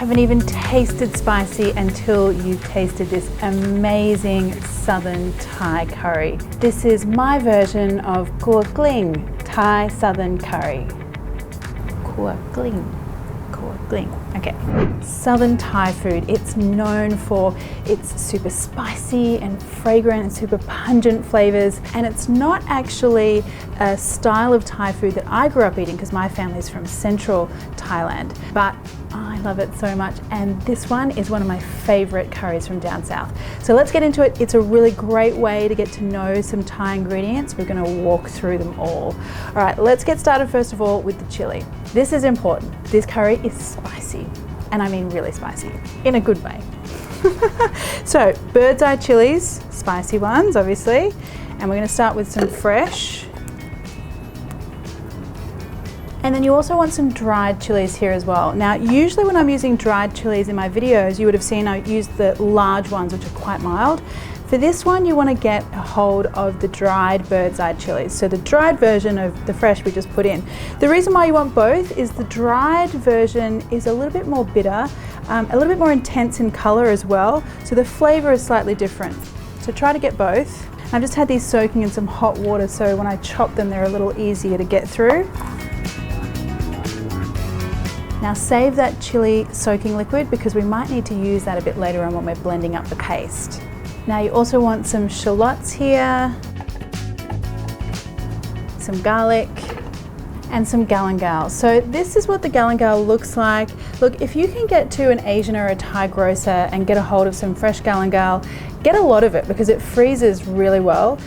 haven't even tasted spicy until you've tasted this amazing southern Thai curry. This is my version of khua kling, Thai southern curry. Khua kling. Okay, southern Thai food, it's known for its super spicy and fragrant and super pungent flavors, and it's not actually a style of Thai food that I grew up eating because my family's from central Thailand, but I love it so much, and this one is one of my favorite curries from down south. So let's get into it. It's a really great way to get to know some Thai ingredients. We're going to walk through them all. All right, let's get started first of all with the chili. This is important. This curry is spicy, and I mean really spicy, in a good way. So bird's eye chilies, spicy ones obviously, and we're going to start with some fresh. And then you also want some dried chilies here as well. Now, usually when I'm using dried chilies in my videos, you would have seen I use the large ones, which are quite mild. For this one, you want to get a hold of the dried bird's eye chilies. So the dried version of the fresh we just put in. The reason why you want both is the dried version is a little bit more bitter, a little bit more intense in color as well. So the flavor is slightly different. So try to get both. I've just had these soaking in some hot water, so when I chop them, they're a little easier to get through. Now save that chili soaking liquid because we might need to use that a bit later on when we're blending up the paste. Now you also want some shallots here, some garlic, and some galangal. So this is what the galangal looks like. Look, if you can get to an Asian or a Thai grocer and get a hold of some fresh galangal, get a lot of it because it freezes really well.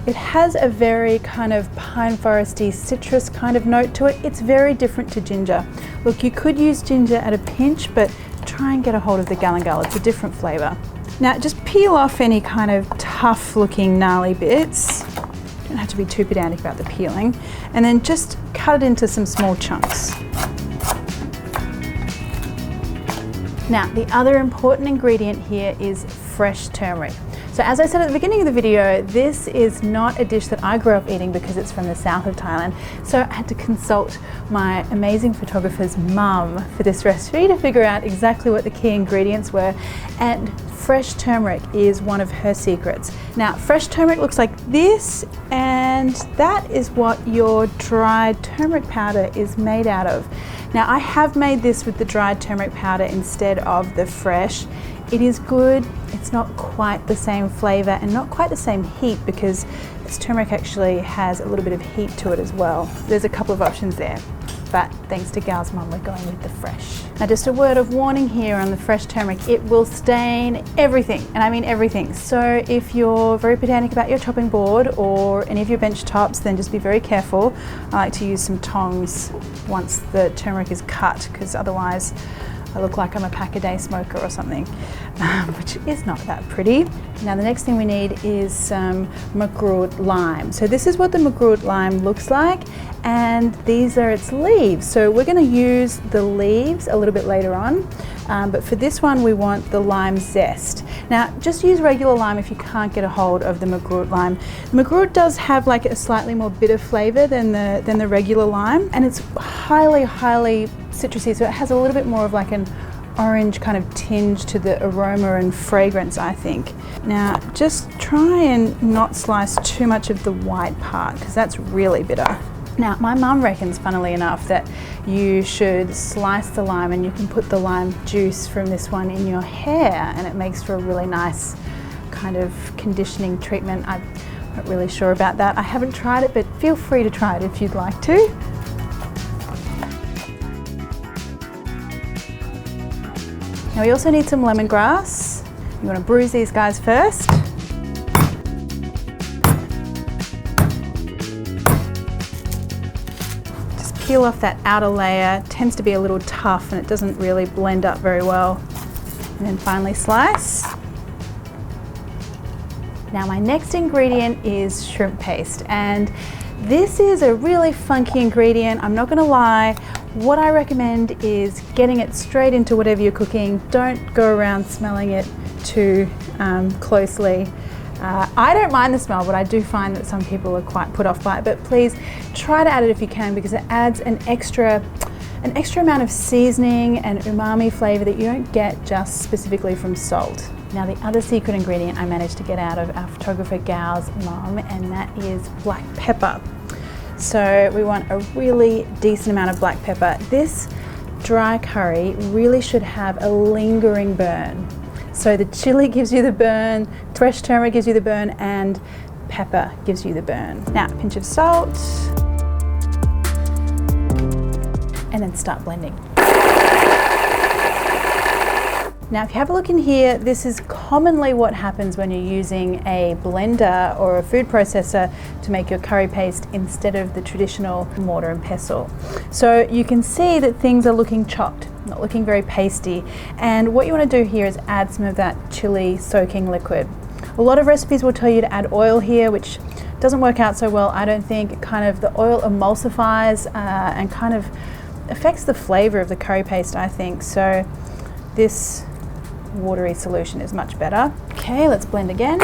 It has a very kind of pine foresty citrus kind of note to it. It's very different to ginger. Look, you could use ginger at a pinch, but try and get a hold of the galangal. It's a different flavor. Now just peel off any kind of tough looking gnarly bits. Don't have to be too pedantic about the peeling. And then just cut it into some small chunks. Now the other important ingredient here is fresh turmeric. So as I said at the beginning of the video, this is not a dish that I grew up eating because it's from the south of Thailand. So I had to consult my amazing photographer's mum for this recipe to figure out exactly what the key ingredients were. And fresh turmeric is one of her secrets. Now, fresh turmeric looks like this, and that is what your dried turmeric powder is made out of. Now, I have made this with the dried turmeric powder instead of the fresh. It is good. It's not quite the same flavor and not quite the same heat because this turmeric actually has a little bit of heat to it as well. There's a couple of options there, but thanks to Gal's mum, we're going with the fresh. Now just a word of warning here on the fresh turmeric, it will stain everything, and I mean everything. So if you're very pedantic about your chopping board or any of your bench tops, then just be very careful. I like to use some tongs once the turmeric is cut because otherwise I look like I'm a pack-a-day smoker or something, which is not that pretty. Now the next thing we need is some magroot lime. So this is what the magroot lime looks like, and these are its leaves. So we're going to use the leaves a little bit later on, but for this one we want the lime zest. Now just use regular lime if you can't get a hold of the magroot lime. The magroot does have like a slightly more bitter flavor than the regular lime, and it's highly citrusy, so it has a little bit more of like an orange kind of tinge to the aroma and fragrance, I think. Now just try and not slice too much of the white part because that's really bitter. Now my mum reckons, funnily enough, that you should slice the lime and you can put the lime juice from this one in your hair, and it makes for a really nice kind of conditioning treatment. I'm not really sure about that. I haven't tried it, but feel free to try it if you'd like to. Now we also need some lemongrass. You want to bruise these guys first. Just peel off that outer layer. It tends to be a little tough and it doesn't really blend up very well. And then finally slice. Now my next ingredient is shrimp paste, and this is a really funky ingredient, I'm not going to lie. What I recommend is getting it straight into whatever you're cooking. Don't go around smelling it too closely. I don't mind the smell, but I do find that some people are quite put off by it. But please try to add it if you can, because it adds an extra an extra amount of seasoning and umami flavor that you don't get just specifically from salt. Now the other secret ingredient I managed to get out of our photographer Gao's mum, and that is black pepper. So we want a really decent amount of black pepper. This dry curry really should have a lingering burn. So the chili gives you the burn, fresh turmeric gives you the burn, and pepper gives you the burn. Now a pinch of salt, and then start blending. Now if you have a look in here, this is commonly what happens when you're using a blender or a food processor to make your curry paste instead of the traditional mortar and pestle. So you can see that things are looking chopped, not looking very pasty. And what you want to do here is add some of that chili soaking liquid. A lot of recipes will tell you to add oil here, which doesn't work out so well, I don't think. It kind of, the oil emulsifies and kind of affects the flavor of the curry paste, I think. So this watery solution is much better. Okay, let's blend again.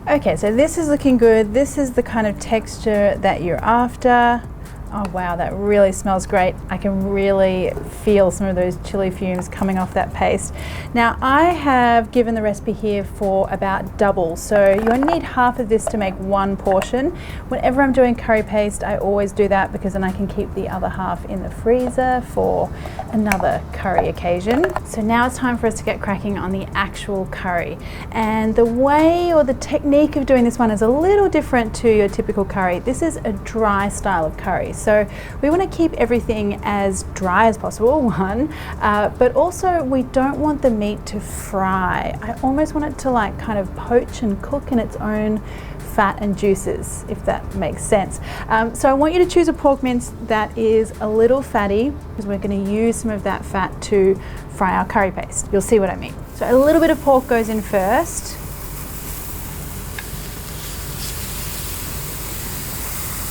Okay, so this is looking good. This is the kind of texture that you're after. Oh wow, that really smells great. I can really feel some of those chili fumes coming off that paste. Now I have given the recipe here for about double, so you only need half of this to make one portion. Whenever I'm doing curry paste, I always do that because then I can keep the other half in the freezer for another curry occasion. So now it's time for us to get cracking on the actual curry. And the way or the technique of doing this one is a little different to your typical curry. This is a dry style of curry. So we want to keep everything as dry as possible, one, but also we don't want the meat to fry. I almost want it to like kind of poach and cook in its own fat and juices, if that makes sense. So I want you to choose a pork mince that is a little fatty because we're going to use some of that fat to fry our curry paste. You'll see what I mean. So a little bit of pork goes in first.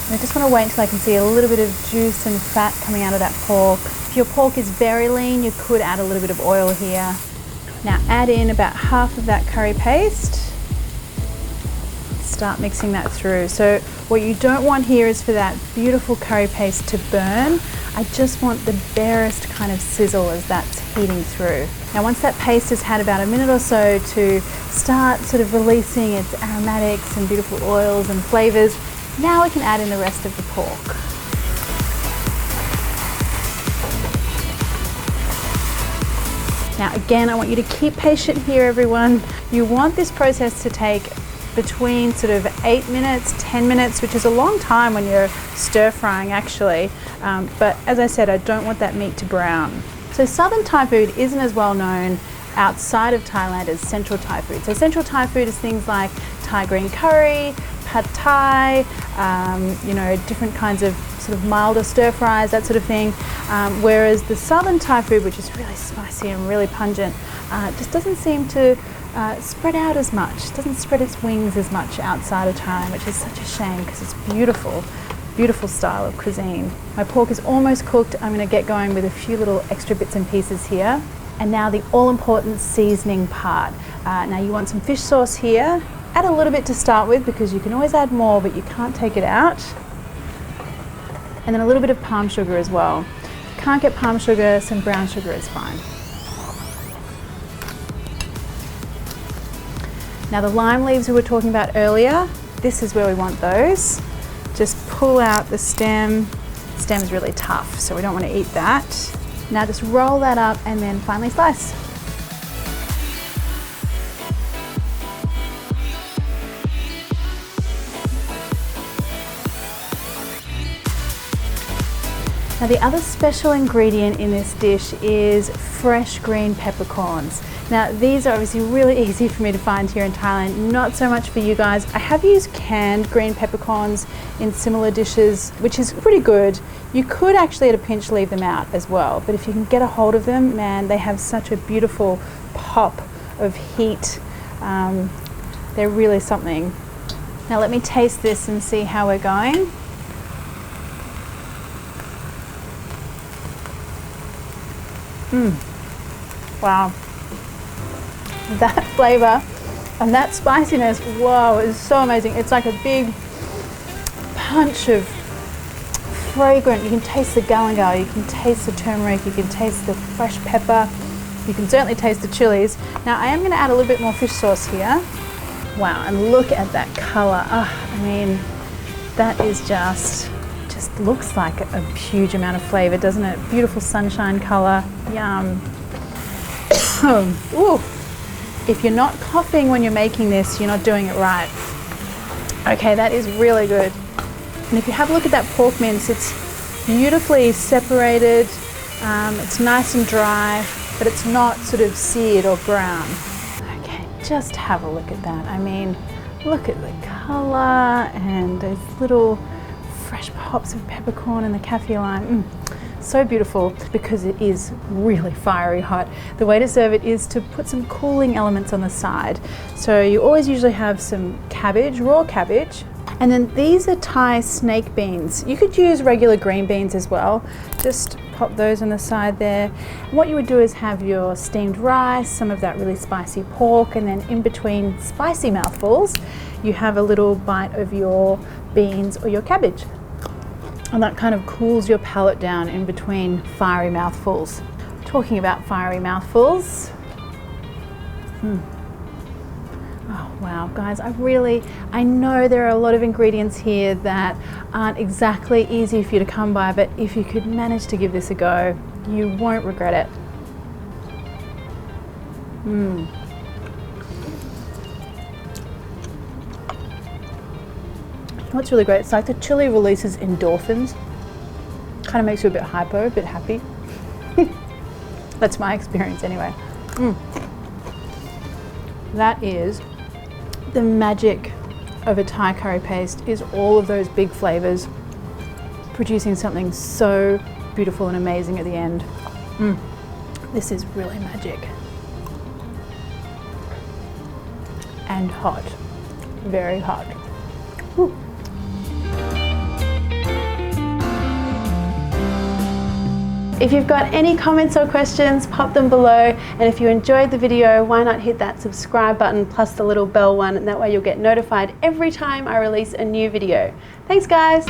I just want to wait until I can see a little bit of juice and fat coming out of that pork. If your pork is very lean, you could add a little bit of oil here. Now add in about half of that curry paste. Start mixing that through. So what you don't want here is for that beautiful curry paste to burn. I just want the barest kind of sizzle as that's heating through. Now once that paste has had about a minute or so to start sort of releasing its aromatics and beautiful oils and flavors, now we can add in the rest of the pork. Now again, I want you to keep patient here, everyone. You want this process to take between sort of 8 minutes, 10 minutes, which is a long time when you're stir frying actually. But as I said, I don't want that meat to brown. So southern Thai food isn't as well known outside of Thailand as central Thai food. So central Thai food is things like Thai green curry, pad Thai, you know, different kinds of sort of milder stir fries, that sort of thing. Whereas the southern Thai food, which is really spicy and really pungent, just doesn't seem to spread out as much, doesn't spread its wings as much outside of Thailand, which is such a shame because it's beautiful, beautiful style of cuisine. My pork is almost cooked. I'm going to get going with a few little extra bits and pieces here. And now the all-important seasoning part. Now you want some fish sauce here. Add a little bit to start with because you can always add more, but you can't take it out. And then a little bit of palm sugar as well. If you can't get palm sugar, some brown sugar is fine. Now the lime leaves we were talking about earlier, this is where we want those. Just pull out the stem. The stem is really tough, so we don't want to eat that. Now just roll that up and then finely slice. Now the other special ingredient in this dish is fresh green peppercorns. Now these are obviously really easy for me to find here in Thailand, not so much for you guys. I have used canned green peppercorns in similar dishes, which is pretty good. You could actually at a pinch leave them out as well, but if you can get a hold of them, man, they have such a beautiful pop of heat. They're really something. Now let me taste this and see how we're going. Wow, that flavor and that spiciness, whoa, is so amazing. It's like a big punch of fragrant. You can taste the galangal, you can taste the turmeric, you can taste the fresh pepper, you can certainly taste the chilies. Now I am going to add a little bit more fish sauce here. Wow, and look at that color. I mean, that is just looks like a huge amount of flavor, doesn't it? Beautiful sunshine color. Yum. Ooh. If you're not coughing when you're making this, you're not doing it right. Okay, that is really good. And if you have a look at that pork mince, it's beautifully separated. It's nice and dry, but it's not sort of seared or brown. Okay, just have a look at that. I mean, look at the color and those little fresh pops of peppercorn and the kaffir lime. So beautiful because it is really fiery hot. The way to serve it is to put some cooling elements on the side. So you always usually have some cabbage, raw cabbage, and then these are Thai snake beans. You could use regular green beans as well. Just pop those on the side there. And what you would do is have your steamed rice, some of that really spicy pork, and then in between spicy mouthfuls, you have a little bite of your beans or your cabbage. And that kind of cools your palate down in between fiery mouthfuls. Talking about fiery mouthfuls. Oh wow, guys, I know there are a lot of ingredients here that aren't exactly easy for you to come by, but if you could manage to give this a go, you won't regret it. What's really great, it's like the chili releases endorphins. Kind of makes you a bit hypo, a bit happy. That's my experience anyway. That is the magic of a Thai curry paste, is all of those big flavors producing something so beautiful and amazing at the end. This is really magic. And hot, very hot. Woo. If you've got any comments or questions, pop them below. And if you enjoyed the video, why not hit that subscribe button plus the little bell one, and that way you'll get notified every time I release a new video. Thanks, guys.